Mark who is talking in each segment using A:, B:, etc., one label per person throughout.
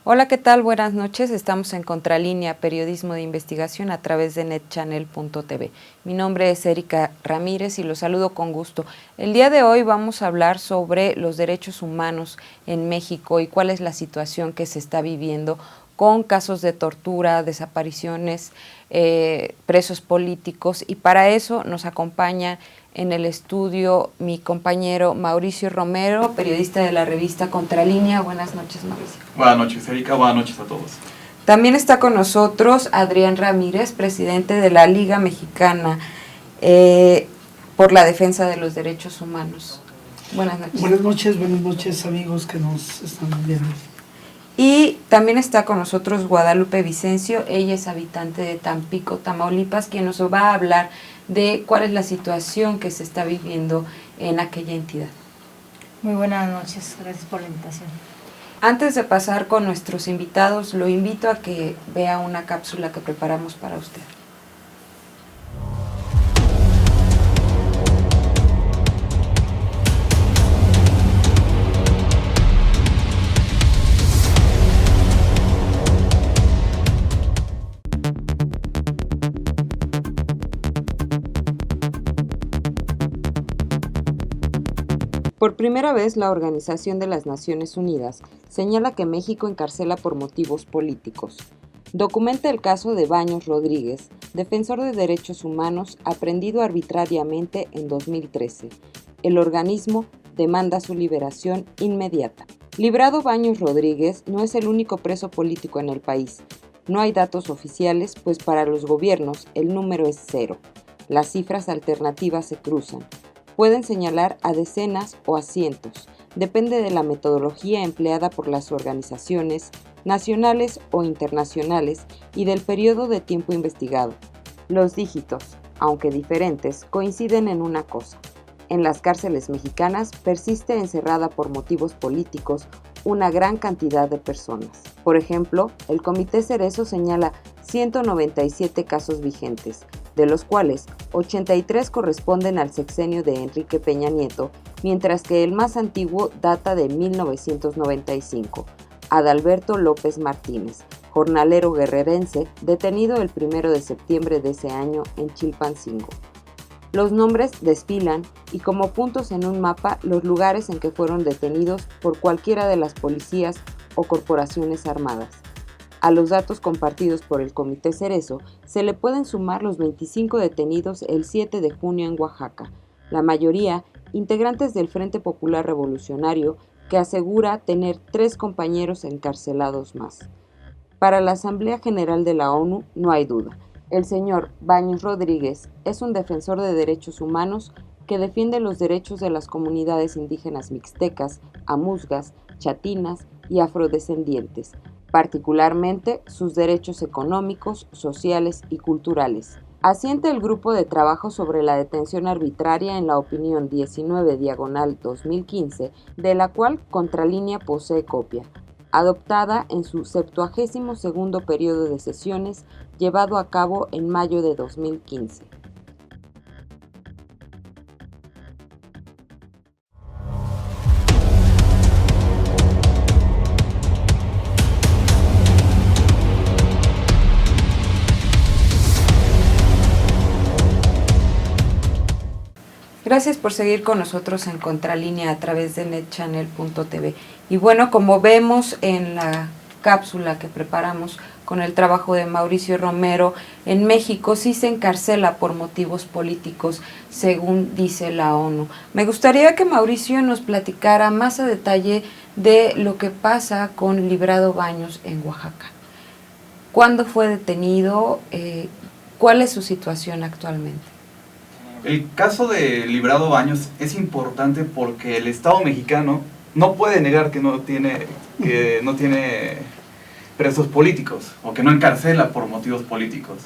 A: Hola, ¿qué tal? Buenas noches. Estamos en Contralínea, periodismo de investigación a través de netchannel.tv. Mi nombre es Erika Ramírez y los saludo con gusto. El día de hoy vamos a hablar sobre los derechos humanos en México y cuál es la situación que se está viviendo con casos de tortura, desapariciones, presos políticos, y para eso nos acompaña en el estudio mi compañero Mauricio Romero, periodista de la revista Contralínea. Buenas noches, Mauricio.
B: Buenas noches, Erika. Buenas noches a todos.
A: También está con nosotros Adrián Ramírez, presidente de la Liga Mexicana por la Defensa de los Derechos Humanos. Buenas noches.
C: Buenas noches amigos que nos están viendo.
A: Y también está con nosotros Guadalupe Vicencio. Ella es habitante de Tampico, Tamaulipas, quien nos va a hablar de cuál es la situación que se está viviendo en aquella entidad.
D: Muy buenas noches, gracias por la invitación.
A: Antes de pasar con nuestros invitados, lo invito a que vea una cápsula que preparamos para usted. Por primera vez, la Organización de las Naciones Unidas señala que México encarcela por motivos políticos. Documenta el caso de Baños Rodríguez, defensor de derechos humanos aprehendido arbitrariamente en 2013. El organismo demanda su liberación inmediata. Librado Baños Rodríguez no es el único preso político en el país. No hay datos oficiales, pues para los gobiernos el número es 0. Las cifras alternativas se cruzan. Pueden señalar a decenas o a cientos, depende de la metodología empleada por las organizaciones nacionales o internacionales y del periodo de tiempo investigado. Los dígitos, aunque diferentes, coinciden en una cosa. En las cárceles mexicanas persiste encerrada por motivos políticos una gran cantidad de personas. Por ejemplo, el Comité Cerezo señala 197 casos vigentes, de los cuales 83 corresponden al sexenio de Enrique Peña Nieto, mientras que el más antiguo data de 1995. Adalberto López Martínez, jornalero guerrerense, detenido el 1 de septiembre de ese año en Chilpancingo. Los nombres desfilan y como puntos en un mapa los lugares en que fueron detenidos por cualquiera de las policías o corporaciones armadas. A los datos compartidos por el Comité Cerezo se le pueden sumar los 25 detenidos el 7 de junio en Oaxaca, la mayoría integrantes del Frente Popular Revolucionario, que asegura tener 3 compañeros encarcelados más. Para la Asamblea General de la ONU no hay duda. El señor Baños Rodríguez es un defensor de derechos humanos que defiende los derechos de las comunidades indígenas mixtecas, amuzgas, chatinas y afrodescendientes, particularmente sus derechos económicos, sociales y culturales. Asiente el grupo de trabajo sobre la detención arbitraria en la opinión 19/2015, de la cual Contralínea posee copia, adoptada en su 72º periodo de sesiones, llevado a cabo en mayo de 2015. Gracias por seguir con nosotros en Contralínea a través de netchannel.tv. Y bueno, como vemos en la cápsula que preparamos con el trabajo de Mauricio Romero, en México sí se encarcela por motivos políticos, según dice la ONU. Me gustaría que Mauricio nos platicara más a detalle de lo que pasa con Librado Baños en Oaxaca. ¿Cuándo fue detenido? ¿Cuál es su situación actualmente?
B: El caso de Librado Baños es importante porque el Estado mexicano no puede negar que no tiene presos políticos o que no encarcela por motivos políticos.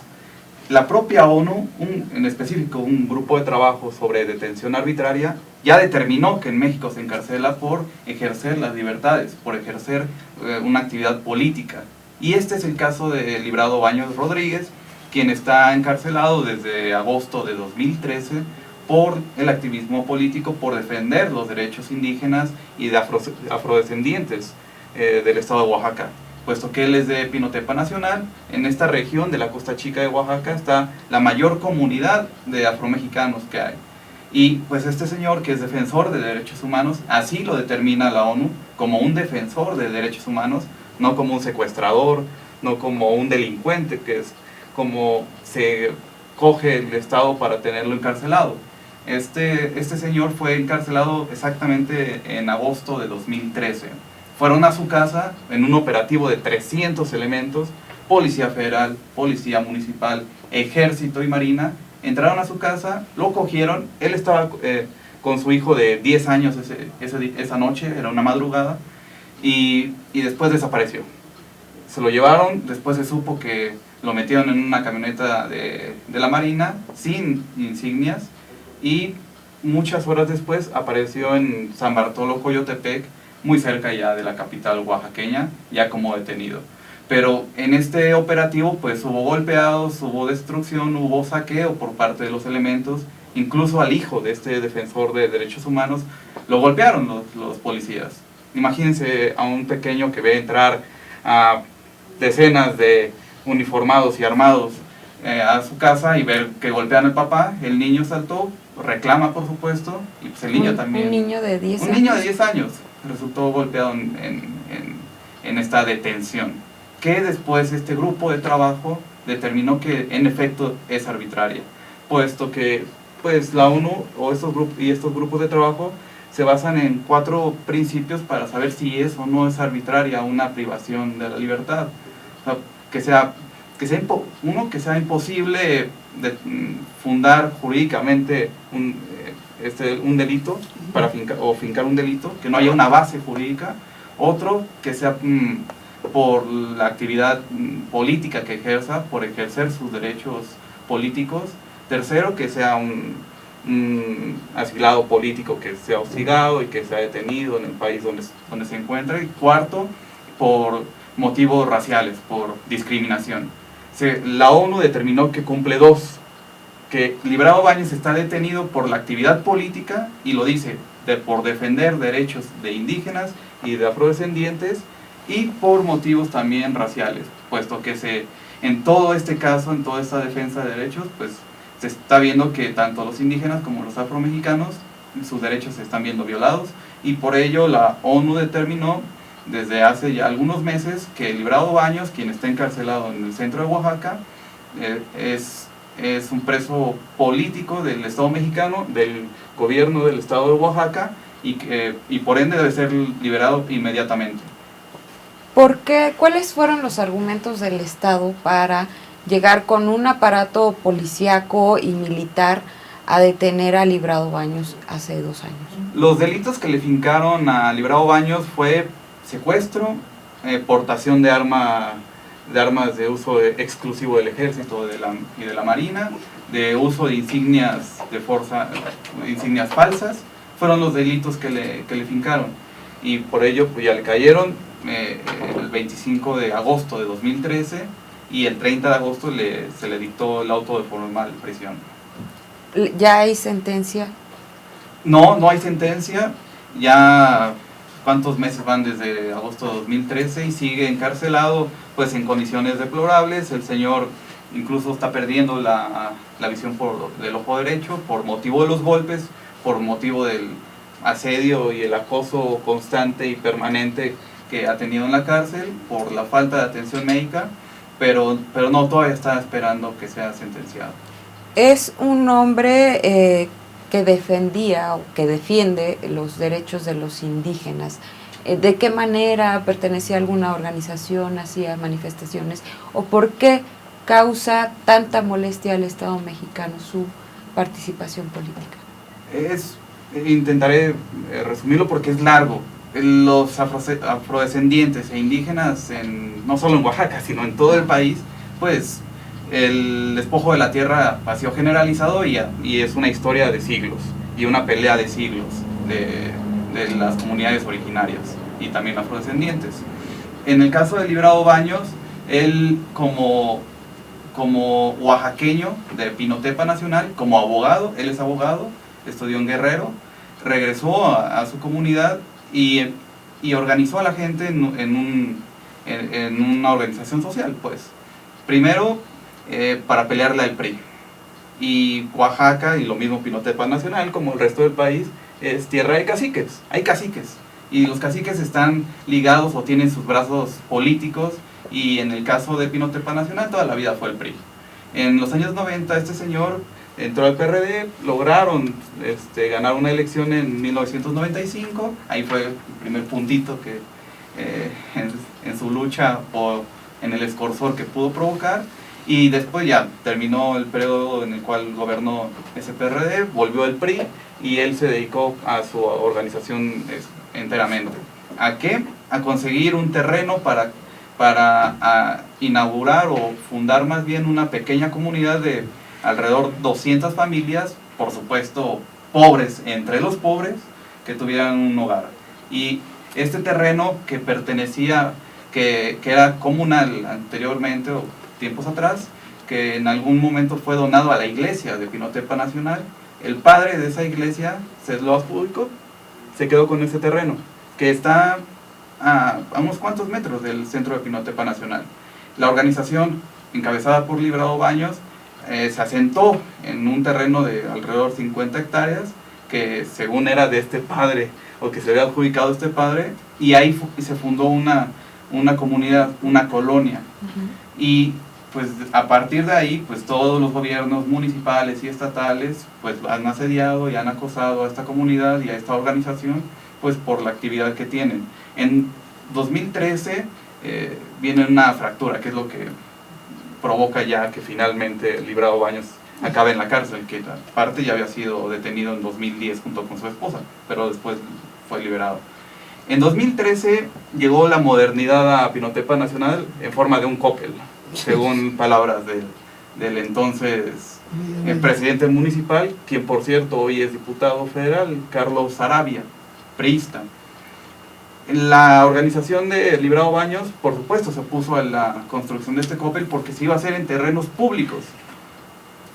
B: La propia ONU, en específico un grupo de trabajo sobre detención arbitraria, ya determinó que en México se encarcela por ejercer las libertades, por ejercer una actividad política. Y este es el caso de Librado Baños Rodríguez, quien está encarcelado desde agosto de 2013 por el activismo político, por defender los derechos indígenas y de afrodescendientes del estado de Oaxaca. puesto que él es de Pinotepa Nacional. En esta región de la Costa Chica de Oaxaca está la mayor comunidad de afromexicanos que hay. Y pues este señor, que es defensor de derechos humanos, así lo determina la ONU, como un defensor de derechos humanos, no como un secuestrador, no como un delincuente, que es como se coge el Estado para tenerlo encarcelado. Este señor fue encarcelado exactamente en agosto de 2013. Fueron a su casa en un operativo de 300 elementos, Policía Federal, Policía Municipal, Ejército y Marina. Entraron a su casa, lo cogieron, él estaba con su hijo de 10 años esa noche, era una madrugada, y después desapareció. Se lo llevaron, después se supo que lo metieron en una camioneta de la Marina, sin insignias, y muchas horas después apareció en San Bartolo, Coyotepec, muy cerca ya de la capital oaxaqueña, ya como detenido. Pero en este operativo pues hubo golpeados, hubo destrucción, hubo saqueo por parte de los elementos, incluso al hijo de este defensor de derechos humanos lo golpearon los policías. Imagínense a un pequeño que ve entrar a decenas de uniformados y armados a su casa y ver que golpean al papá. El niño saltó, reclama por supuesto, y pues el niño también.
A: Un niño de 10 años.
B: Un niño de 10 años resultó golpeado en esta detención, que después este grupo de trabajo determinó que en efecto es arbitraria, puesto que pues la ONU o estos grupos de trabajo se basan en 4 principios para saber si es o no es arbitraria una privación de la libertad. O sea, que sea imposible fundar jurídicamente un delito para fincar un delito, que no haya una base jurídica. Otro, que sea por la actividad política que ejerza, por ejercer sus derechos políticos. Tercero, que sea un asilado político que sea hostigado y que sea detenido en el país donde se encuentra. Y cuarto, por motivos raciales, por discriminación. La ONU determinó que cumple 2, que Librado Báñez está detenido por la actividad política, y lo dice, por defender derechos de indígenas y de afrodescendientes, y por motivos también raciales, puesto que en todo este caso, en toda esta defensa de derechos, pues se está viendo que tanto los indígenas como los afromexicanos, sus derechos se están viendo violados, y por ello la ONU determinó desde hace ya algunos meses que Librado Báñez, quien está encarcelado en el centro de Oaxaca, es un preso político del Estado mexicano, del gobierno del Estado de Oaxaca, y por ende debe ser liberado inmediatamente.
A: ¿Por qué? ¿Cuáles fueron los argumentos del Estado para llegar con un aparato policíaco y militar a detener a Librado Báñez hace 2 años?
B: Los delitos que le fincaron a Librado Báñez fue secuestro, portación de armas de uso exclusivo del ejército y de la marina, de uso de insignias insignias falsas. Fueron los delitos que le fincaron, y por ello pues ya le cayeron el 25 de agosto de 2013, y el 30 de agosto se le dictó el auto de formal prisión.
A: ¿Ya hay sentencia?
B: No hay sentencia. Ya cuántos meses van desde agosto de 2013 y sigue encarcelado pues en condiciones deplorables. El señor incluso está perdiendo la visión del ojo derecho por motivo de los golpes, por motivo del asedio y el acoso constante y permanente que ha tenido en la cárcel, por la falta de atención médica, pero no, todavía está esperando que sea sentenciado.
A: Es un hombre que defendía o que defiende los derechos de los indígenas. ¿De qué manera pertenecía a alguna organización, hacía manifestaciones? ¿O por qué causa tanta molestia al Estado mexicano su participación política?
B: Intentaré resumirlo porque es largo. Los afrodescendientes e indígenas, no solo en Oaxaca, sino en todo el país, pues el despojo de la tierra ha sido generalizado y es una historia de siglos y una pelea de siglos de las comunidades originarias y también afrodescendientes. En el caso de Librado Báñez, él como oaxaqueño de Pinotepa Nacional, como abogado, él es abogado, estudió en Guerrero, regresó a su comunidad y organizó a la gente en en una organización social, pues. Primero, para pelearle al PRI. Y Oaxaca, y lo mismo Pinotepa Nacional, como el resto del país, es tierra de caciques. Hay caciques. Y los caciques están ligados o tienen sus brazos políticos. Y en el caso de Pinotepa Nacional, toda la vida fue el PRI. En los años 90, este señor entró al PRD, lograron ganar una elección en 1995. Ahí fue el primer puntito que en su lucha en el escorzor que pudo provocar. Y después ya terminó el periodo en el cual gobernó ese PRD, volvió el PRI y él se dedicó a su organización enteramente. ¿A qué? A conseguir un terreno para inaugurar o fundar más bien una pequeña comunidad de alrededor 200 familias, por supuesto pobres entre los pobres, que tuvieran un hogar. Y este terreno que pertenecía, que era comunal anteriormente o tiempos atrás, que en algún momento fue donado a la iglesia de Pinotepa Nacional, el padre de esa iglesia se lo adjudicó, se quedó con ese terreno, que está a unos cuantos metros del centro de Pinotepa Nacional. La organización, encabezada por Librado Baños, se asentó en un terreno de alrededor de 50 hectáreas, que según era de este padre, o que se había adjudicado este padre, y ahí se fundó una comunidad, una colonia. Y pues a partir de ahí, pues todos los gobiernos municipales y estatales pues han asediado y han acosado a esta comunidad y a esta organización pues por la actividad que tienen. En 2013 viene una fractura, que es lo que provoca ya que finalmente Librado Baños acabe en la cárcel, que aparte ya había sido detenido en 2010 junto con su esposa, pero después fue liberado. En 2013 llegó la modernidad a Pinotepa Nacional en forma de un Coppel, según palabras del entonces presidente municipal, quien por cierto hoy es diputado federal, Carlos Sarabia, priista. La organización de Librado Baños, por supuesto, se opuso a la construcción de este Coppel porque se iba a hacer en terrenos públicos.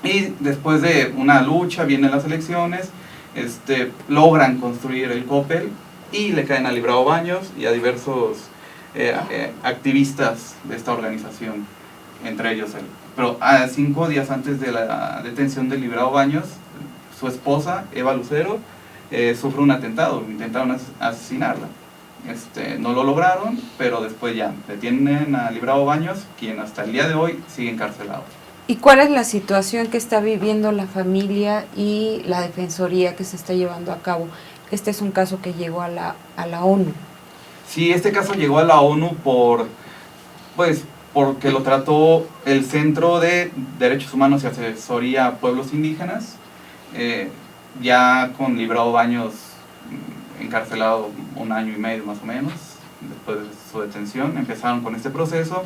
B: Y después de una lucha, vienen las elecciones, logran construir el Coppel y le caen a Librado Baños y a diversos activistas de esta organización, entre ellos él. Pero 5 días antes de la detención de Librado Baños, su esposa, Eva Lucero, sufre un atentado, intentaron asesinarla. No lo lograron, pero después ya detienen a Librado Baños, quien hasta el día de hoy sigue encarcelado.
A: ¿Y cuál es la situación que está viviendo la familia y la defensoría que se está llevando a cabo? Este es un caso que llegó a la ONU.
B: Sí, este caso llegó a la ONU porque lo trató el Centro de Derechos Humanos y Asesoría a Pueblos Indígenas, ya con Librado Baños encarcelado 1 año y medio más o menos, después de su detención. Empezaron con este proceso,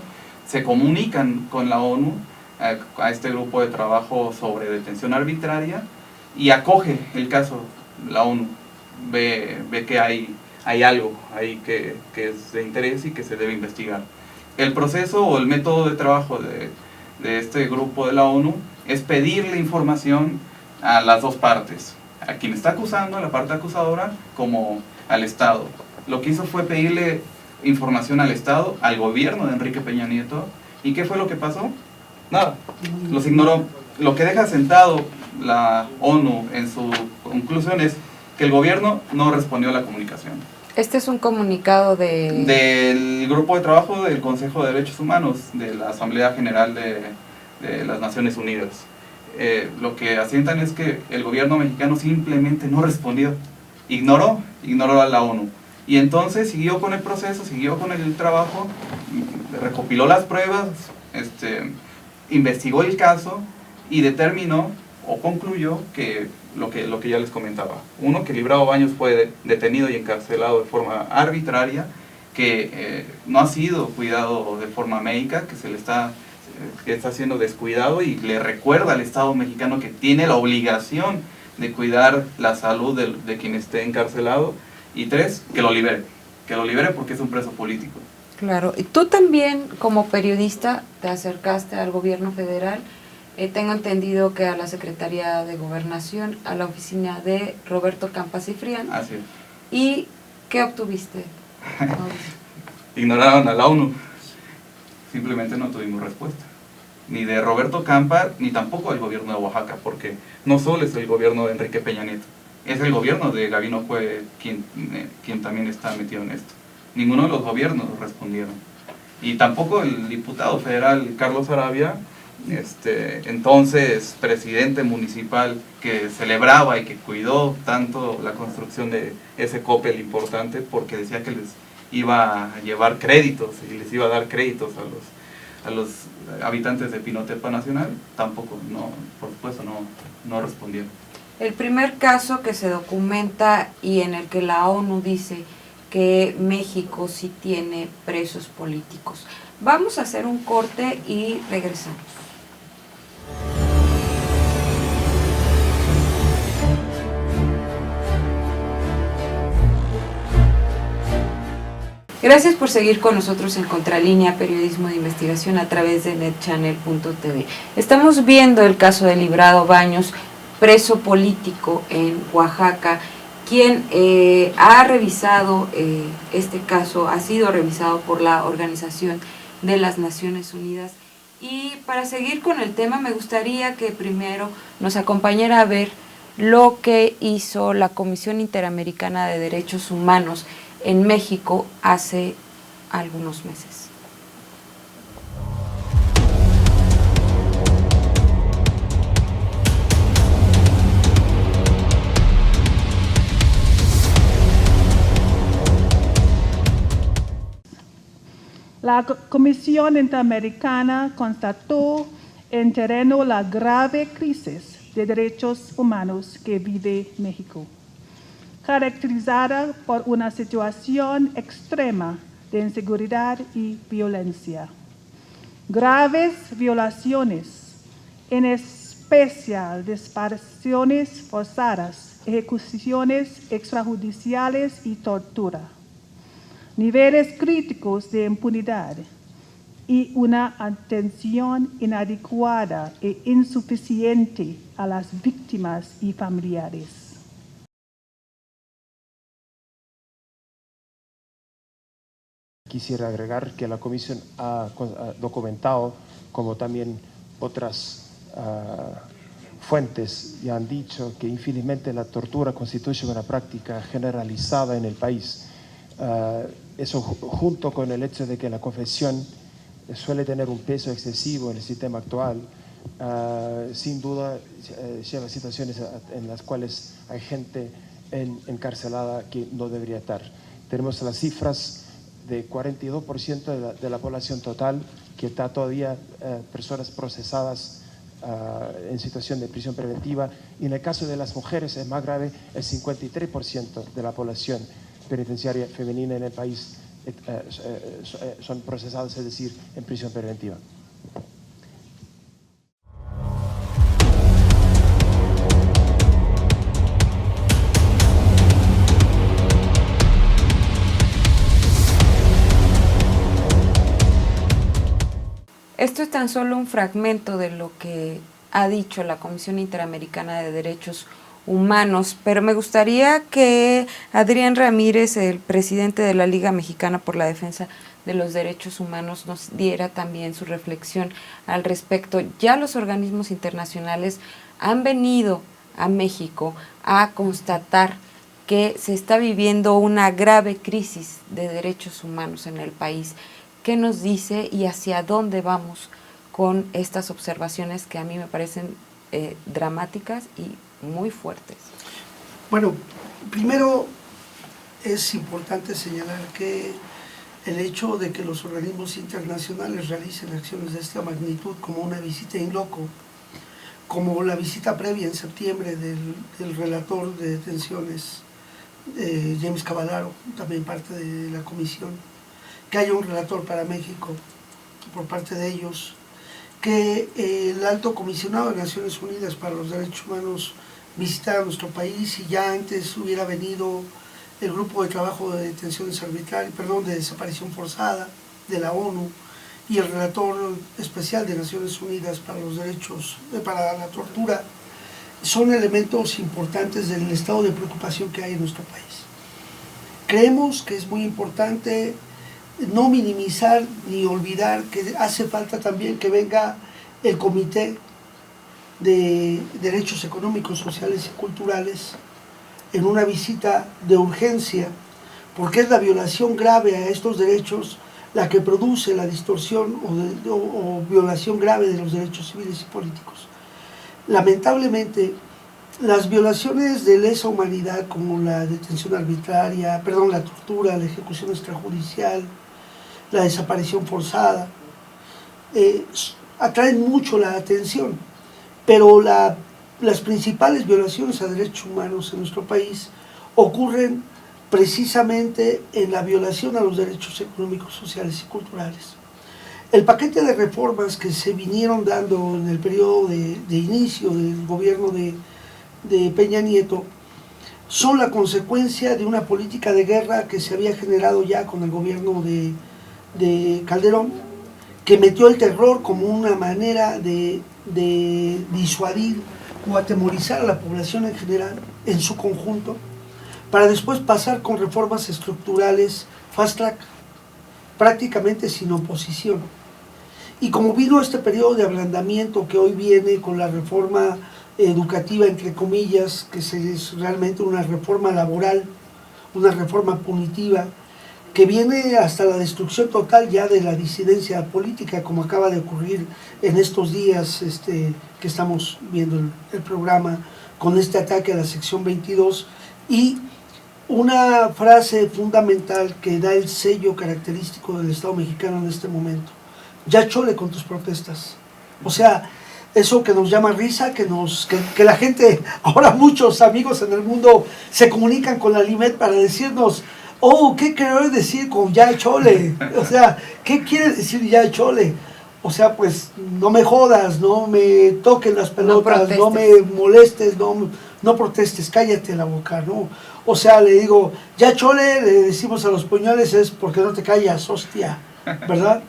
B: se comunican con la ONU, a este grupo de trabajo sobre detención arbitraria, y acoge el caso. La ONU ve que hay algo ahí que es de interés y que se debe investigar. El proceso o el método de trabajo de este grupo de la ONU es pedirle información a las dos partes, a quien está acusando, a la parte acusadora, como al Estado. Lo que hizo fue pedirle información al Estado, al gobierno de Enrique Peña Nieto. ¿Y qué fue lo que pasó? Nada, los ignoró. Lo que deja sentado la ONU en su conclusión es que el gobierno no respondió a la comunicación.
A: Este es un comunicado
B: del grupo de trabajo del Consejo de Derechos Humanos de la Asamblea General de las Naciones Unidas. Lo que asientan es que el gobierno mexicano simplemente no respondió, ignoró a la ONU. Y entonces siguió con el proceso, siguió con el trabajo, recopiló las pruebas, investigó el caso y determinó o concluyó que lo que ya les comentaba. Uno, que Librado Baños fue detenido y encarcelado de forma arbitraria, que no ha sido cuidado de forma médica, que está siendo descuidado, y le recuerda al Estado mexicano que tiene la obligación de cuidar la salud de quien esté encarcelado. Y 3, que lo libere porque es un preso político.
A: Claro, y tú también como periodista te acercaste al gobierno federal, tengo entendido que a la Secretaría de Gobernación, a la oficina de Roberto Campa Cifrián.
B: Así es.
A: ¿Y qué obtuviste?
B: Ignoraron a la ONU. simplemente no tuvimos respuesta. Ni de Roberto Campa, ni tampoco del gobierno de Oaxaca, porque no solo es el gobierno de Enrique Peña Nieto, es el gobierno de Gabino Cue quien también está metido en esto. Ninguno de los gobiernos respondieron. Y tampoco el diputado federal Carlos Arabia, entonces presidente municipal, que celebraba y que cuidó tanto la construcción de ese Coppel importante, porque decía que les iba a llevar créditos y les iba a dar créditos a los habitantes de Pinotepa Nacional, tampoco, por supuesto, no respondieron.
A: El primer caso que se documenta y en el que la ONU dice que México sí tiene presos políticos. Vamos a hacer un corte y regresamos. Gracias por seguir con nosotros en Contralínea, periodismo de investigación a través de netchannel.tv. Estamos viendo el caso de Librado Baños, preso político en Oaxaca, quien ha revisado este caso, ha sido revisado por la Organización de las Naciones Unidas. Y para seguir con el tema, me gustaría que primero nos acompañara a ver lo que hizo la Comisión Interamericana de Derechos Humanos en México hace algunos meses.
E: La Comisión Interamericana constató en terreno la grave crisis de derechos humanos que vive México, caracterizada por una situación extrema de inseguridad y violencia. Graves violaciones, en especial desapariciones forzadas, ejecuciones extrajudiciales y tortura. Niveles críticos de impunidad y una atención inadecuada e insuficiente a las víctimas y familiares.
F: Quisiera agregar que la Comisión ha documentado, como también otras fuentes ya han dicho, que infelizmente la tortura constituye una práctica generalizada en el país. Eso junto con el hecho de que la confesión suele tener un peso excesivo en el sistema actual, sin duda lleva a situaciones en las cuales hay gente encarcelada que no debería estar. Tenemos las cifras de 42% de la población total que está todavía personas procesadas en situación de prisión preventiva, y en el caso de las mujeres es más grave, el 53% de la población penitenciaria femenina en el país son procesadas, es decir, en prisión preventiva.
A: Esto es tan solo un fragmento de lo que ha dicho la Comisión Interamericana de Derechos Humanos, pero me gustaría que Adrián Ramírez, el presidente de la Liga Mexicana por la Defensa de los Derechos Humanos, nos diera también su reflexión al respecto. Ya los organismos internacionales han venido a México a constatar que se está viviendo una grave crisis de derechos humanos en el país. ¿Qué nos dice y hacia dónde vamos con estas observaciones que a mí me parecen dramáticas y muy fuertes?
C: Bueno, primero es importante señalar que el hecho de que los organismos internacionales realicen acciones de esta magnitud, como una visita in loco, como la visita previa en septiembre del relator de detenciones, James Cavallaro, también parte de la comisión, que haya un relator para México por parte de ellos, que el alto comisionado de Naciones Unidas para los Derechos Humanos visitara nuestro país, y ya antes hubiera venido el grupo de trabajo de detenciones arbitrarias, de desaparición forzada de la ONU, y el relator especial de Naciones Unidas para los derechos, para la tortura, son elementos importantes del estado de preocupación que hay en nuestro país. Creemos que es muy importante no minimizar ni olvidar que hace falta también que venga el Comité de Derechos Económicos, Sociales y Culturales en una visita de urgencia, porque es la violación grave a estos derechos la que produce la distorsión o violación grave de los derechos civiles y políticos. Lamentablemente, las violaciones de lesa humanidad como la detención arbitraria, la tortura, la ejecución extrajudicial, la desaparición forzada, atraen mucho la atención, pero las principales violaciones a derechos humanos en nuestro país ocurren precisamente en la violación a los derechos económicos, sociales y culturales. El paquete de reformas que se vinieron dando en el periodo de inicio del gobierno de Peña Nieto son la consecuencia de una política de guerra que se había generado ya con el gobierno de Calderón, que metió el terror como una manera de disuadir o atemorizar a la población en general, en su conjunto, para después pasar con reformas estructurales fast track, prácticamente sin oposición. Y como vino este periodo de ablandamiento que hoy viene con la reforma educativa, entre comillas, que es realmente una reforma laboral, una reforma punitiva, que viene hasta la destrucción total ya de la disidencia política, como acaba de ocurrir en estos días que estamos viendo el programa, con este ataque a la sección 22, y una frase fundamental que da el sello característico del Estado mexicano en este momento: ya chole con tus protestas. O sea, eso que nos llama risa, que la gente, ahora muchos amigos en el mundo se comunican con la Limet para decirnos: oh, ¿qué quiere decir con ya chole? O sea, ¿qué quiere decir ya chole? O sea, pues no me jodas, no me toquen las pelotas, no me molestes, no protestes, cállate la boca, ¿no? O sea, le digo, ya chole, le decimos a los puñales, es porque no te callas, hostia, ¿verdad?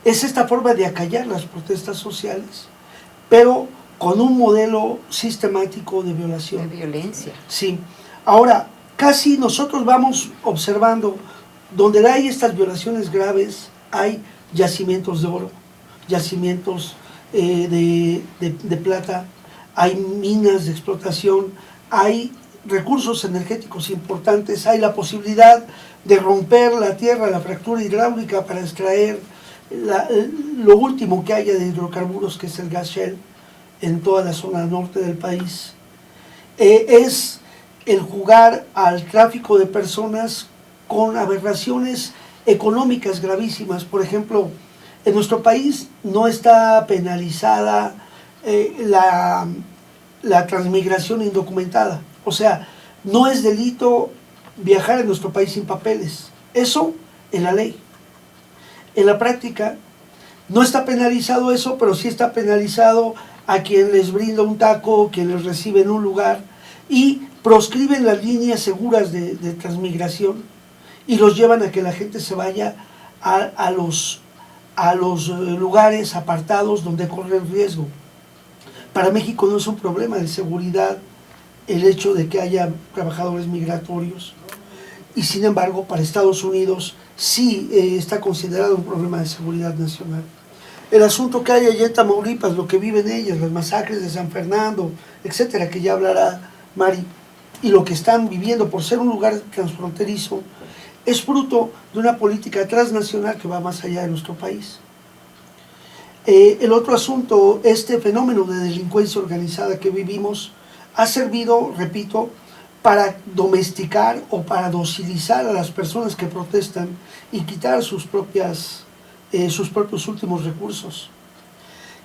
C: Es esta forma de acallar las protestas sociales, pero con un modelo sistemático de violación.
A: De violencia.
C: Sí. Ahora, casi nosotros vamos observando, donde hay estas violaciones graves, hay yacimientos de oro, yacimientos de plata, hay minas de explotación, hay recursos energéticos importantes, hay la posibilidad de romper la tierra, la fractura hidráulica para extraer lo último que haya de hidrocarburos, que es el gas shale, en toda la zona norte del país. Es el jugar al tráfico de personas con aberraciones económicas gravísimas. Por ejemplo, en nuestro país no está penalizada la transmigración indocumentada. O sea, no es delito viajar en nuestro país sin papeles. Eso en la ley. En la práctica no está penalizado eso, pero sí está penalizado a quien les brinda un taco, quien les recibe en un lugar, y proscriben las líneas seguras de transmigración y los llevan a que la gente se vaya a los lugares apartados donde corren riesgo. Para México no es un problema de seguridad el hecho de que haya trabajadores migratorios, y sin embargo para Estados Unidos sí está considerado un problema de seguridad nacional. El asunto que hay allá en Tamaulipas, lo que viven ellas, las masacres de San Fernando, etcétera, que ya hablará Mari, y lo que están viviendo por ser un lugar transfronterizo, es fruto de una política transnacional que va más allá de nuestro país. El otro asunto, este fenómeno de delincuencia organizada que vivimos, ha servido, repito, para domesticar o para docilizar a las personas que protestan y quitar sus propios últimos recursos.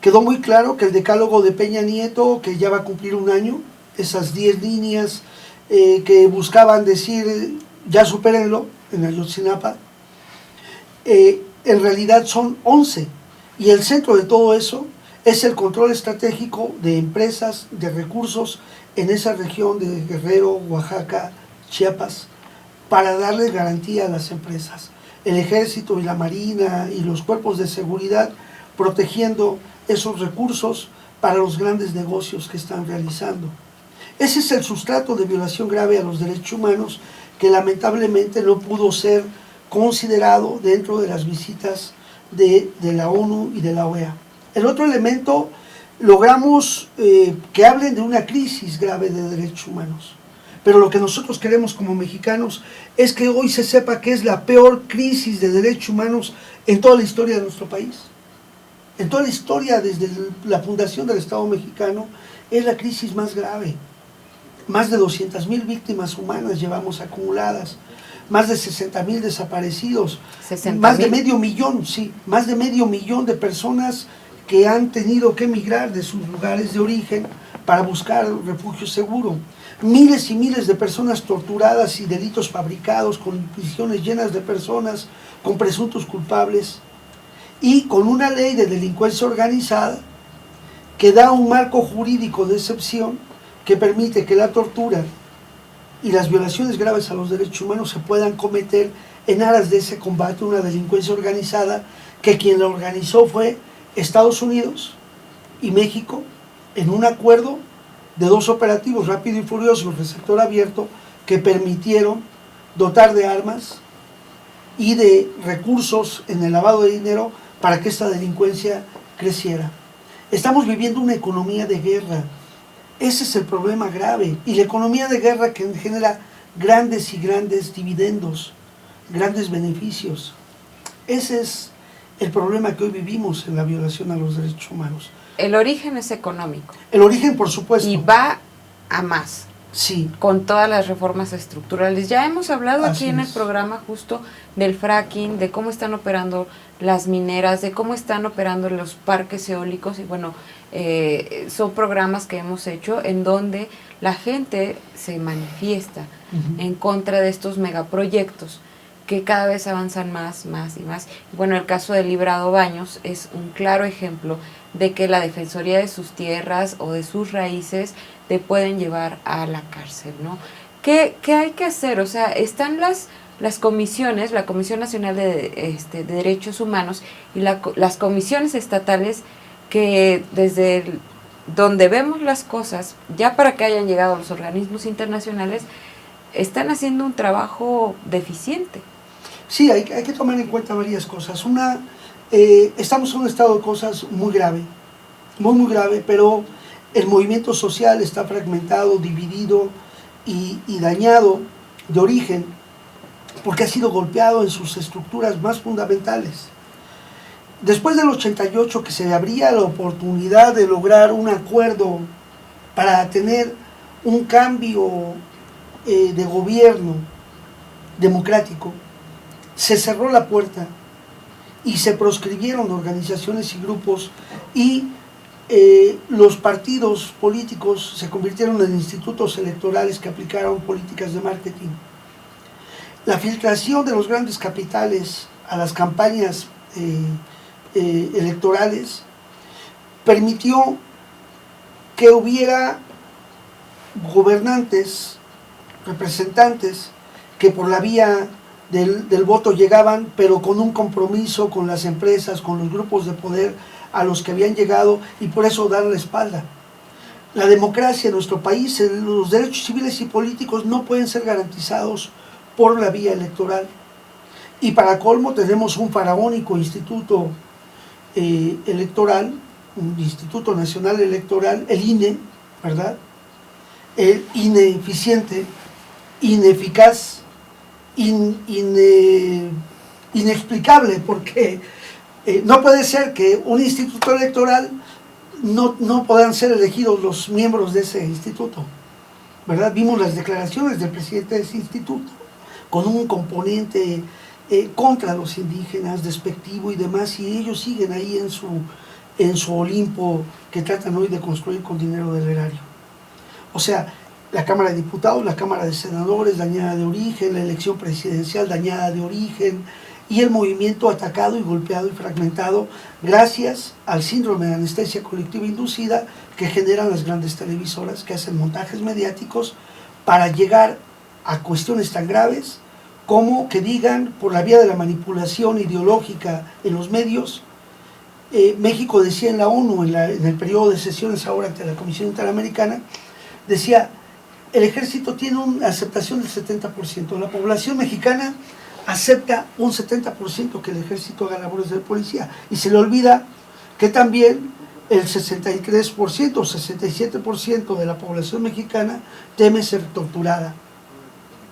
C: Quedó muy claro que el decálogo de Peña Nieto, que ya va a cumplir un año, esas 10 líneas que buscaban decir ya supérenlo en Ayotzinapa, en realidad son 11, y el centro de todo eso es el control estratégico de empresas, de recursos en esa región de Guerrero, Oaxaca, Chiapas, para darle garantía a las empresas. El ejército y la marina y los cuerpos de seguridad protegiendo esos recursos para los grandes negocios que están realizando. Ese es el sustrato de violación grave a los derechos humanos que lamentablemente no pudo ser considerado dentro de las visitas de la ONU y de la OEA. El otro elemento, logramos que hablen de una crisis grave de derechos humanos. Pero lo que nosotros queremos como mexicanos es que hoy se sepa que es la peor crisis de derechos humanos en toda la historia de nuestro país. En toda la historia, desde la fundación del Estado mexicano, es la crisis más grave. Más de 200,000 víctimas humanas llevamos acumuladas, más de 60,000 desaparecidos, más de medio millón, sí, más de medio millón de personas que han tenido que emigrar de sus lugares de origen para buscar refugio seguro. Miles y miles de personas torturadas y delitos fabricados, con prisiones llenas de personas, con presuntos culpables, y con una ley de delincuencia organizada que da un marco jurídico de excepción que permite que la tortura y las violaciones graves a los derechos humanos se puedan cometer en aras de ese combate a una delincuencia organizada, que quien la organizó fue Estados Unidos y México, en un acuerdo de 2 operativos, Rápido y Furioso y Receptor Abierto, que permitieron dotar de armas y de recursos en el lavado de dinero para que esta delincuencia creciera. Estamos viviendo una economía de guerra. Ese es el problema grave. Y la economía de guerra que genera grandes y grandes dividendos, grandes beneficios. Ese es el problema que hoy vivimos en la violación a los derechos humanos.
A: El origen es económico.
C: El origen, por supuesto.
A: Y va a más.
C: Sí.
A: Con todas las reformas estructurales. Ya hemos hablado
C: Así
A: aquí en el
C: es.
A: programa justo del fracking, de cómo están operando las mineras, de cómo están operando los parques eólicos, y bueno, son programas que hemos hecho en donde la gente se manifiesta en contra de estos megaproyectos que cada vez avanzan más y más. Bueno, el caso de Librado Baños es un claro ejemplo de que la defensoría de sus tierras o de sus raíces te pueden llevar a la cárcel, ¿no? ¿Qué hay que hacer? O sea, están las comisiones, la Comisión Nacional de Derechos Humanos y las comisiones estatales, que desde donde vemos las cosas, ya para que hayan llegado a los organismos internacionales, están haciendo un trabajo deficiente.
C: Sí, hay que tomar en cuenta varias cosas. Una, estamos en un estado de cosas muy grave, muy grave, pero el movimiento social está fragmentado, dividido y dañado de origen, porque ha sido golpeado en sus estructuras más fundamentales. Después del 88, que se abría la oportunidad de lograr un acuerdo para tener un cambio de gobierno democrático, se cerró la puerta y se proscribieron organizaciones y grupos, y los partidos políticos se convirtieron en institutos electorales que aplicaron políticas de marketing. La filtración de los grandes capitales a las campañas electorales permitió que hubiera gobernantes, representantes, que por la vía del voto llegaban, pero con un compromiso con las empresas, con los grupos de poder a los que habían llegado, y por eso dar la espalda. La democracia en nuestro país, los derechos civiles y políticos no pueden ser garantizados por la vía electoral. Y para colmo tenemos un faraónico instituto electoral, un Instituto Nacional Electoral, el INE, ¿verdad? Ineficiente, ineficaz, inexplicable, porque no puede ser que un instituto electoral no puedan ser elegidos los miembros de ese instituto, ¿verdad? Vimos las declaraciones del presidente de ese instituto con un componente contra los indígenas, despectivo y demás, y ellos siguen ahí en su Olimpo que tratan hoy de construir con dinero del erario. O sea, la Cámara de Diputados, la Cámara de Senadores dañada de origen, la elección presidencial dañada de origen, y el movimiento atacado y golpeado y fragmentado gracias al síndrome de anestesia colectiva inducida que generan las grandes televisoras, que hacen montajes mediáticos para llegar a cuestiones tan graves como que digan, por la vía de la manipulación ideológica en los medios. México decía en la ONU, en el periodo de sesiones ahora ante la Comisión Interamericana, decía, el ejército tiene una aceptación del 70%, la población mexicana acepta un 70% que el ejército haga labores de policía y se le olvida que también el 63% o 67% de la población mexicana teme ser torturada,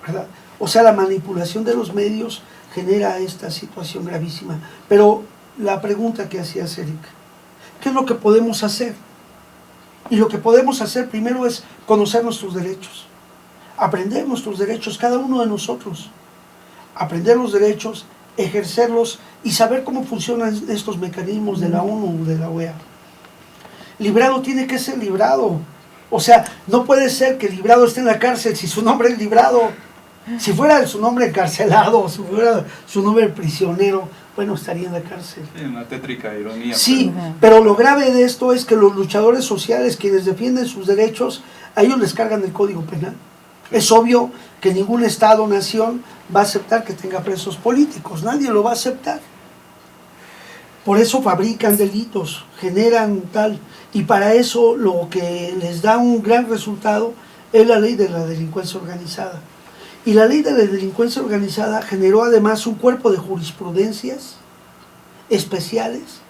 C: ¿verdad? O sea, la manipulación de los medios genera esta situación gravísima. Pero la pregunta que hacías, Erika, ¿qué es lo que podemos hacer? Y lo que podemos hacer primero es conocer nuestros derechos, aprender nuestros derechos, cada uno de nosotros, aprender los derechos, ejercerlos y saber cómo funcionan estos mecanismos de la ONU o de la OEA. Librado tiene que ser librado. O sea, no puede ser que Librado esté en la cárcel si su nombre es Librado. Si fuera su nombre encarcelado, si fuera su nombre prisionero, bueno, estaría en la cárcel.
B: Sí, una tétrica ironía.
C: Sí, pero lo grave de esto es que los luchadores sociales, quienes defienden sus derechos, a ellos les cargan el Código Penal. Es obvio que ningún Estado o nación va a aceptar que tenga presos políticos, nadie lo va a aceptar. Por eso fabrican delitos, generan tal, y para eso lo que les da un gran resultado es la ley de la delincuencia organizada. Y la ley de la delincuencia organizada generó además un cuerpo de jurisprudencias especiales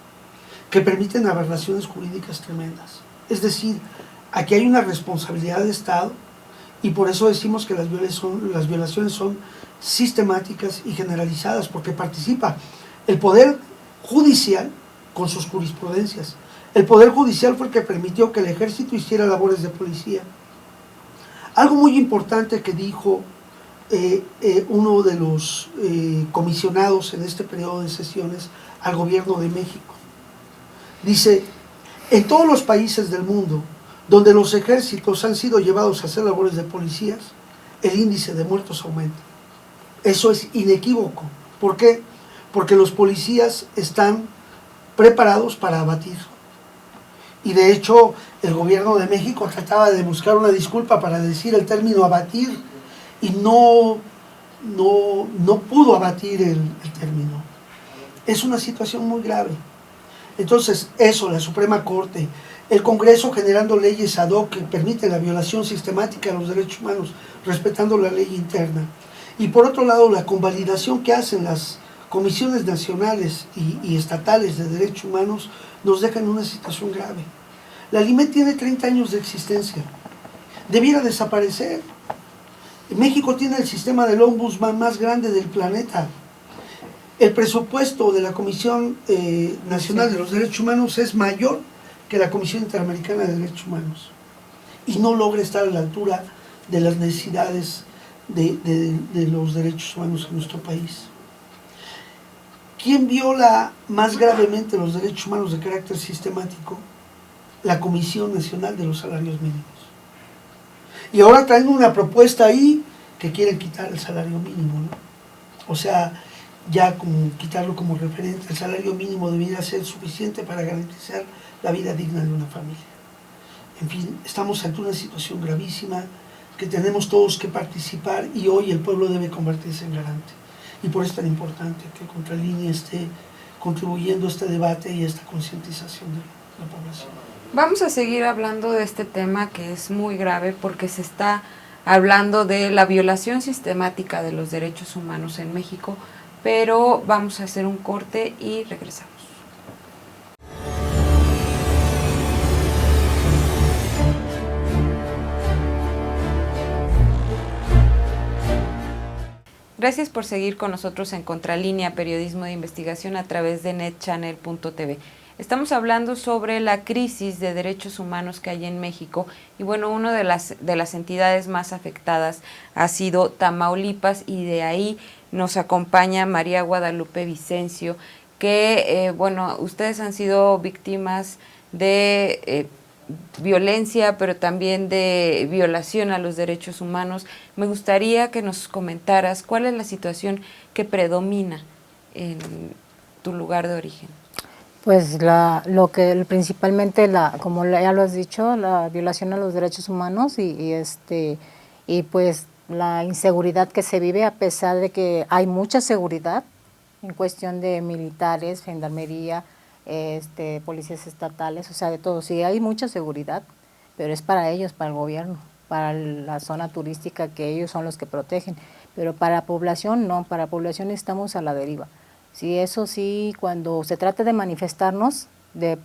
C: que permiten aberraciones jurídicas tremendas. Es decir, aquí hay una responsabilidad de Estado y por eso decimos que las violaciones son sistemáticas y generalizadas, porque participa el Poder Judicial con sus jurisprudencias. El Poder Judicial fue el que permitió que el ejército hiciera labores de policía. Algo muy importante que dijo uno de los comisionados en este periodo de sesiones al gobierno de México. Dice, en todos los países del mundo donde los ejércitos han sido llevados a hacer labores de policías, el índice de muertos aumenta. Eso es inequívoco. ¿Por qué? Porque los policías están preparados para abatir. Y de hecho, el gobierno de México trataba de buscar una disculpa para decir el término abatir, y no pudo abatir el término. Es una situación muy grave. Entonces, eso, la Suprema Corte, el Congreso generando leyes ad hoc que permiten la violación sistemática de los derechos humanos, respetando la ley interna. Y por otro lado, la convalidación que hacen las comisiones nacionales y estatales de derechos humanos nos deja en una situación grave. La LIME tiene 30 años de existencia. Debiera desaparecer. México tiene el sistema del ombudsman más grande del planeta. El presupuesto de la Comisión Nacional de los Derechos Humanos es mayor que la Comisión Interamericana de Derechos Humanos. Y no logra estar a la altura de las necesidades de los derechos humanos en nuestro país. ¿Quién viola más gravemente los derechos humanos de carácter sistemático? La Comisión Nacional de los Salarios Mínimos. Y ahora traen una propuesta ahí que quieren quitar el salario mínimo, ¿no? O sea, ya como quitarlo como referente, el salario mínimo debería ser suficiente para garantizar la vida digna de una familia. En fin, estamos ante una situación gravísima que tenemos todos que participar y hoy el pueblo debe convertirse en garante. Y por eso es tan importante que Contralínea esté contribuyendo a este debate y a esta concientización de la población.
A: Vamos a seguir hablando de este tema que es muy grave porque se está hablando de la violación sistemática de los derechos humanos en México, pero vamos a hacer un corte y regresamos. Gracias por seguir con nosotros en Contralínea, periodismo de investigación a través de netchannel.tv. Estamos hablando sobre la crisis de derechos humanos que hay en México y bueno, una de las entidades más afectadas ha sido Tamaulipas y de ahí nos acompaña María Guadalupe Vicencio, que bueno, ustedes han sido víctimas de violencia, pero también de violación a los derechos humanos. Me gustaría que nos comentaras cuál es la situación que predomina en tu lugar de origen.
D: Pues principalmente como ya lo has dicho, la violación a los derechos humanos y pues la inseguridad que se vive a pesar de que hay mucha seguridad en cuestión de militares, gendarmería, policías estatales, o sea, de todo. Sí, hay mucha seguridad, pero es para ellos, para el gobierno, para la zona turística que ellos son los que protegen. pero para la población no, para la población estamos a la deriva. Sí, eso sí, cuando se trata de manifestarnos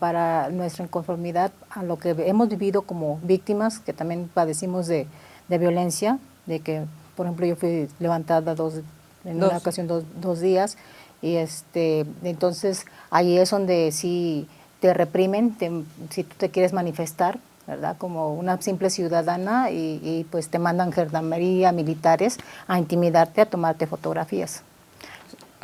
D: para nuestra inconformidad a lo que hemos vivido como víctimas, que también padecimos de violencia, de que, por ejemplo, yo fui levantada en una ocasión dos días, y entonces ahí es donde sí te reprimen, si tú te quieres manifestar, ¿verdad? Como una simple ciudadana, y pues te mandan gendarmería, militares a intimidarte, a tomarte fotografías.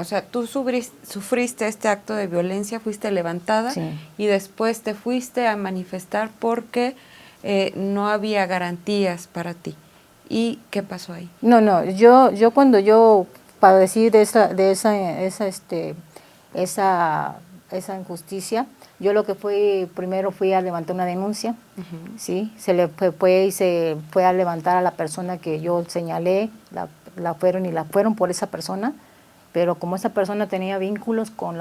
A: O sea, tú sufriste este acto de violencia, fuiste levantada,
D: Sí.
A: y después te fuiste a manifestar porque no había garantías para ti. ¿Y qué pasó ahí?
D: No, yo cuando yo padecí de esa injusticia, yo lo que primero fui a levantar una denuncia, ¿sí? Se le fue y se fue a levantar a la persona que yo señalé, la fueron por esa persona, pero como esa persona tenía vínculos con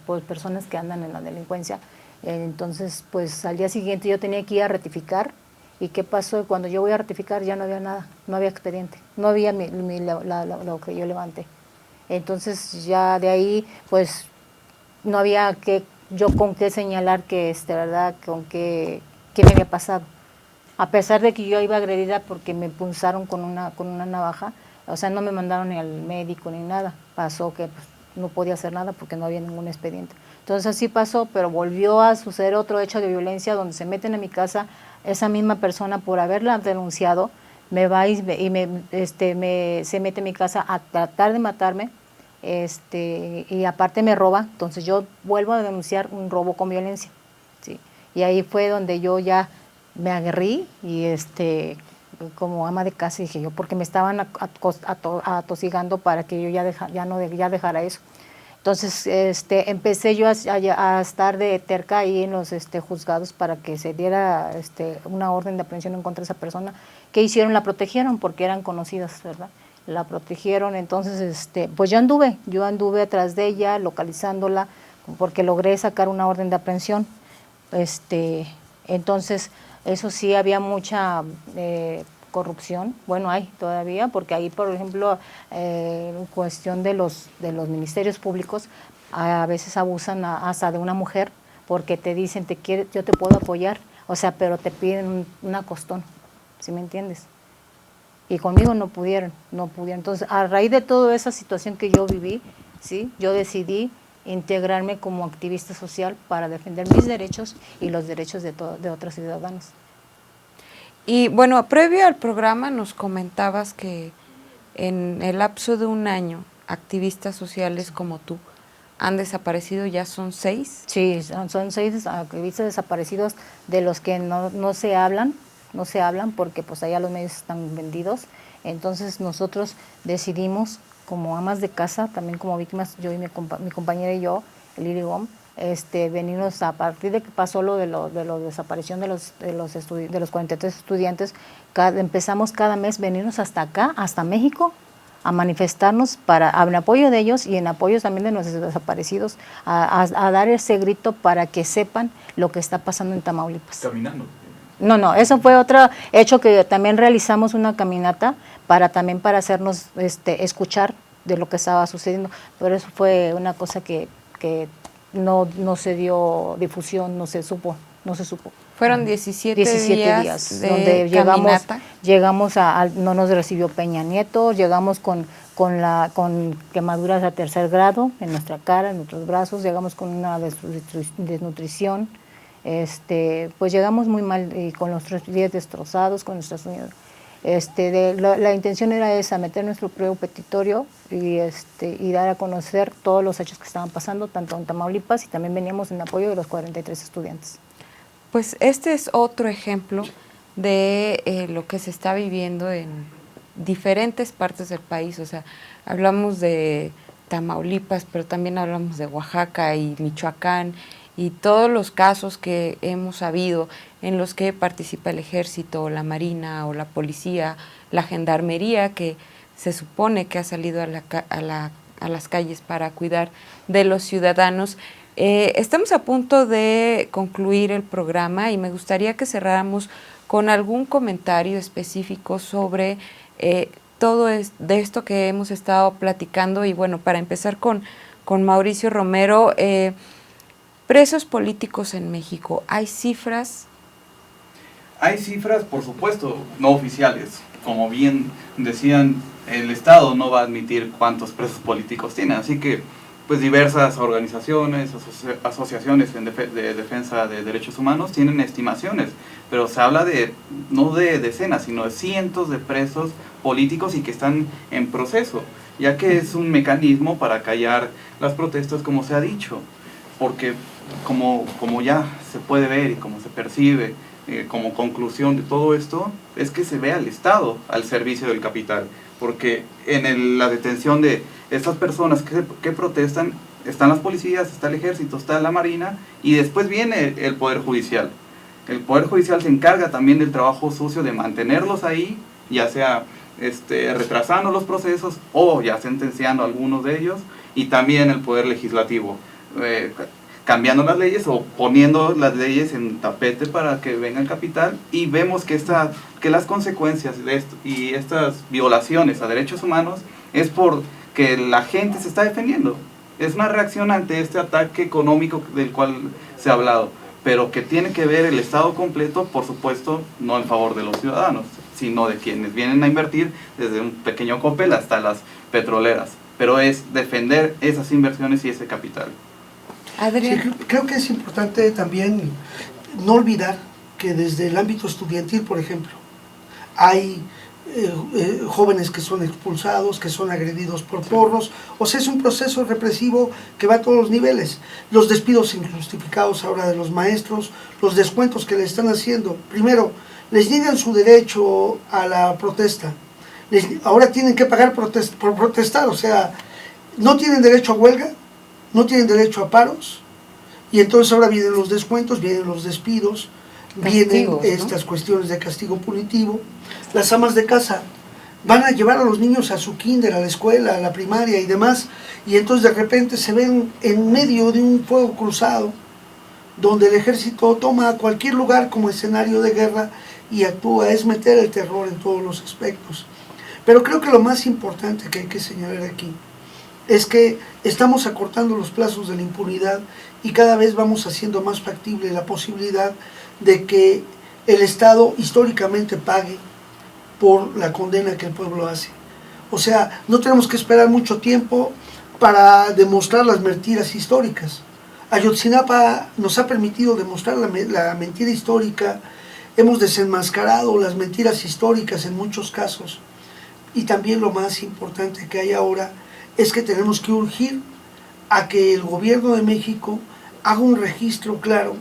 D: pues, personas que andan en la delincuencia, entonces pues al día siguiente yo tenía que ir a rectificar. ¿Y qué pasó? Cuando yo voy a rectificar ya no había nada, no había expediente, no había lo que yo levanté. Entonces ya de ahí pues no había con qué señalar ¿verdad? Con qué me había pasado. A pesar de que yo iba agredida porque me punzaron con una navaja, o sea, no me mandaron ni al médico ni nada. Pasó que pues, no podía hacer nada porque no había ningún expediente. Entonces así pasó, pero volvió a suceder otro hecho de violencia donde se meten a mi casa esa misma persona por haberla denunciado, me va y se mete en mi casa a tratar de matarme, y aparte me roba. Entonces yo vuelvo a denunciar un robo con violencia, ¿sí? Y ahí fue donde yo ya me aguerrí y como ama de casa dije yo, porque me estaban atosigando para que yo ya dejara eso. Entonces empecé yo a estar de terca ahí en los juzgados para que se diera una orden de aprehensión en contra de esa persona. ¿Qué hicieron? La protegieron porque eran conocidas, ¿verdad? La protegieron, entonces pues yo anduve atrás de ella, localizándola, porque logré sacar una orden de aprehensión. Entonces, eso sí, había mucha corrupción, bueno, hay todavía, porque ahí, por ejemplo, en cuestión de los ministerios públicos, a veces abusan hasta de una mujer, porque te dicen, yo te puedo apoyar, o sea, pero te piden una costón, ¿sí me entiendes? Y conmigo no pudieron. Entonces, a raíz de toda esa situación que yo viví, ¿sí? Yo decidí integrarme como activista social para defender mis derechos y los derechos de otros ciudadanos.
A: Y bueno, previo al programa nos comentabas que en el lapso de un año, activistas sociales como tú han desaparecido, ya son 6.
D: Sí, son 6 activistas desaparecidos de los que no se hablan porque pues allá los medios están vendidos. Entonces nosotros decidimos, como amas de casa, también como víctimas, yo y mi compañera y yo, Lili Gom, venirnos a partir de que pasó lo de la desaparición de los 43 estudiantes, empezamos cada mes venirnos hasta acá, hasta México, a manifestarnos en apoyo de ellos y en apoyo también de nuestros desaparecidos, a dar ese grito para que sepan lo que está pasando en Tamaulipas.
B: Caminando.
D: No, eso fue otro hecho que también realizamos una caminata para hacernos escuchar de lo que estaba sucediendo, pero eso fue una cosa que no se dio difusión, no se supo.
A: Fueron 17 días de
D: donde
A: caminata.
D: No nos recibió Peña Nieto, llegamos con quemaduras a 3er grado en nuestra cara, en nuestros brazos, llegamos con una desnutrición, pues llegamos muy mal y con los 3 pies destrozados, con nuestras uñas. La intención era esa, meter nuestro pruebo petitorio y dar a conocer todos los hechos que estaban pasando, tanto en Tamaulipas, y también veníamos en apoyo de los 43 estudiantes.
A: Pues este es otro ejemplo de lo que se está viviendo en diferentes partes del país. O sea, hablamos de Tamaulipas, pero también hablamos de Oaxaca y Michoacán, y todos los casos que hemos sabido en los que participa el ejército, la marina o la policía, la gendarmería, que se supone que ha salido a las calles para cuidar de los ciudadanos. Estamos a punto de concluir el programa y me gustaría que cerráramos con algún comentario específico sobre todo de esto que hemos estado platicando. Y bueno, para empezar con Mauricio Romero, presos políticos en México, ¿hay cifras?
B: Hay cifras, por supuesto, no oficiales. Como bien decían, el Estado no va a admitir cuántos presos políticos tiene, así que pues diversas organizaciones, asociaciones de defensa de derechos humanos tienen estimaciones, pero se habla no de decenas, sino de cientos de presos políticos y que están en proceso, ya que es un mecanismo para callar las protestas, como se ha dicho, porque como ya se puede ver y como se percibe, como conclusión de todo esto, es que se ve al Estado al servicio del capital, porque en la detención de estas personas que protestan, están las policías, está el ejército, está la marina, y después viene el Poder Judicial. El Poder Judicial se encarga también del trabajo sucio de mantenerlos ahí, ya sea retrasando los procesos o ya sentenciando a algunos de ellos, y también el Poder Legislativo, cambiando las leyes o poniendo las leyes en tapete para que venga el capital, y vemos que las consecuencias de esto y estas violaciones a derechos humanos es porque la gente se está defendiendo. Es una reacción ante este ataque económico del cual se ha hablado, pero que tiene que ver el Estado completo, por supuesto, no en favor de los ciudadanos, sino de quienes vienen a invertir, desde un pequeño Coppel hasta las petroleras, pero es defender esas inversiones y ese capital.
C: Sí, creo que es importante también no olvidar que desde el ámbito estudiantil, por ejemplo, hay jóvenes que son expulsados, que son agredidos por porros. O sea, es un proceso represivo que va a todos los niveles. Los despidos injustificados ahora de los maestros, los descuentos que le están haciendo. Primero, les niegan su derecho a la protesta. Ahora tienen que pagar por protestar, o sea, no tienen derecho a huelga, no tienen derecho a paros, y entonces ahora vienen los descuentos, vienen los despidos, vienen estas cuestiones de castigo punitivo. Las amas de casa van a llevar a los niños a su kinder, a la escuela, a la primaria y demás, y entonces de repente se ven en medio de un fuego cruzado, donde el ejército toma cualquier lugar como escenario de guerra y actúa, es meter el terror en todos los aspectos. Pero creo que lo más importante que hay que señalar aquí es que estamos acortando los plazos de la impunidad y cada vez vamos haciendo más factible la posibilidad de que el Estado históricamente pague por la condena que el pueblo hace. O sea, no tenemos que esperar mucho tiempo para demostrar las mentiras históricas. Ayotzinapa nos ha permitido demostrar la mentira histórica, hemos desenmascarado las mentiras históricas en muchos casos, y también lo más importante que hay ahora es que tenemos que urgir a que el gobierno de México haga un registro claro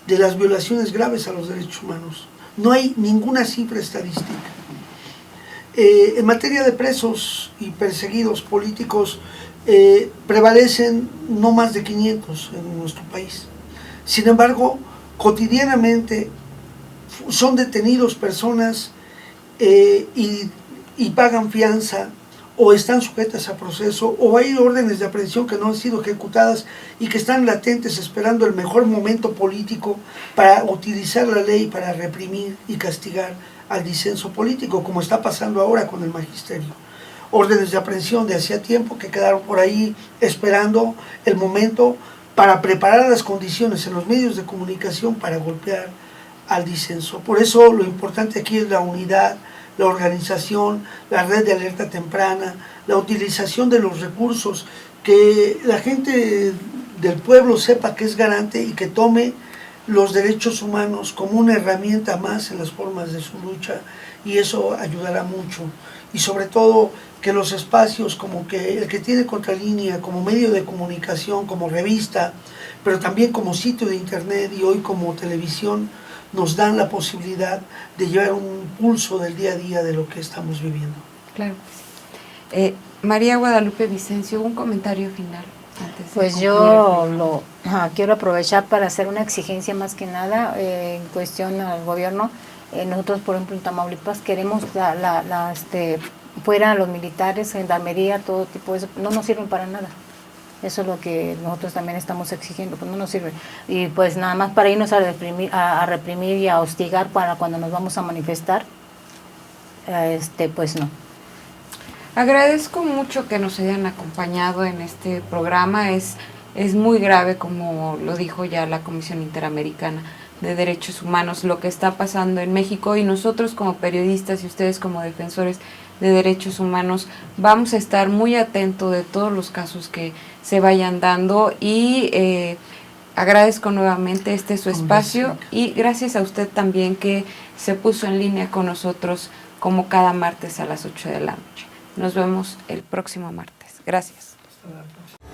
C: de las violaciones graves a los derechos humanos. No hay ninguna cifra estadística. En materia de presos y perseguidos políticos, prevalecen no más de 500 en nuestro país. Sin embargo, cotidianamente son detenidos personas y pagan fianza, o están sujetas a proceso, o hay órdenes de aprehensión que no han sido ejecutadas y que están latentes esperando el mejor momento político para utilizar la ley para reprimir y castigar al disenso político, como está pasando ahora con el magisterio. Órdenes de aprehensión de hacía tiempo que quedaron por ahí esperando el momento para preparar las condiciones en los medios de comunicación para golpear al disenso. Por eso lo importante aquí es la unidad, la organización, la red de alerta temprana, la utilización de los recursos, que la gente del pueblo sepa que es garante y que tome los derechos humanos como una herramienta más en las formas de su lucha, y eso ayudará mucho. Y sobre todo que los espacios como que el que tiene Contralínea como medio de comunicación, como revista, pero también como sitio de internet y hoy como televisión, nos dan la posibilidad de llevar un pulso del día a día de lo que estamos viviendo.
A: Claro. María Guadalupe Vicencio, un comentario final.
D: Pues yo quiero aprovechar para hacer una exigencia más que nada en cuestión al gobierno. Nosotros, por ejemplo, en Tamaulipas queremos fuera los militares, gendarmería, todo tipo de eso, no nos sirven para nada. Eso es lo que nosotros también estamos exigiendo, pues no nos sirve. Y pues nada más para irnos a reprimir y a hostigar para cuando nos vamos a manifestar, pues no.
A: Agradezco mucho que nos hayan acompañado en este programa. Es muy grave, como lo dijo ya la Comisión Interamericana de Derechos Humanos, lo que está pasando en México, y nosotros como periodistas y ustedes como defensores de derechos humanos vamos a estar muy atentos de todos los casos que se vayan dando, y agradezco nuevamente su espacio, y gracias a usted también que se puso en línea con nosotros como cada martes a las 8 de la noche. Nos vemos el próximo martes. Gracias.
C: Hasta la próxima.